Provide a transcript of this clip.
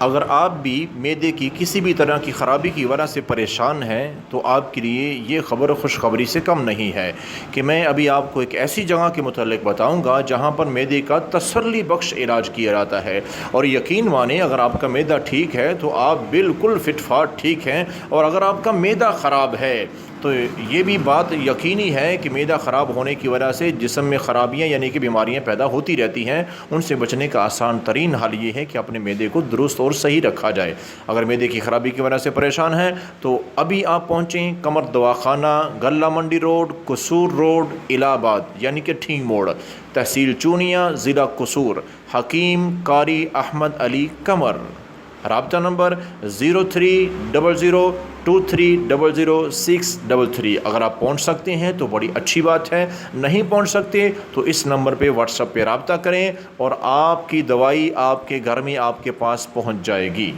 اگر آپ بھی معدے کی کسی بھی طرح کی خرابی کی وجہ سے پریشان ہیں تو آپ کے لیے یہ خبر خوشخبری سے کم نہیں ہے کہ میں ابھی آپ کو ایک ایسی جگہ کے متعلق بتاؤں گا جہاں پر معدے کا تسلی بخش علاج کیا جاتا ہے، اور یقین مانیں اگر آپ کا معدہ ٹھیک ہے تو آپ بالکل فٹ فاٹ ٹھیک ہیں، اور اگر آپ کا معدہ خراب ہے تو یہ بھی بات یقینی ہے کہ معدہ خراب ہونے کی وجہ سے جسم میں خرابیاں یعنی کہ بیماریاں پیدا ہوتی رہتی ہیں۔ ان سے بچنے کا آسان ترین حل یہ ہے کہ اپنے معدے کو درست اور صحیح رکھا جائے۔ اگر معدے کی خرابی کی وجہ سے پریشان ہیں تو ابھی آپ پہنچیں قمر دواخانہ، غلہ منڈی روڈ، قصور روڈ، الہ آباد یعنی کہ ٹھینگ موڑ، تحصیل چونیا، ضلع قصور، حکیم قاری احمد علی قمر۔ رابطہ نمبر 030023000633۔ اگر آپ پہنچ سکتے ہیں تو بڑی اچھی بات ہے، نہیں پہنچ سکتے تو اس نمبر پہ واٹس ایپ پہ رابطہ کریں اور آپ کی دوائی آپ کے گھر میں آپ کے پاس پہنچ جائے گی۔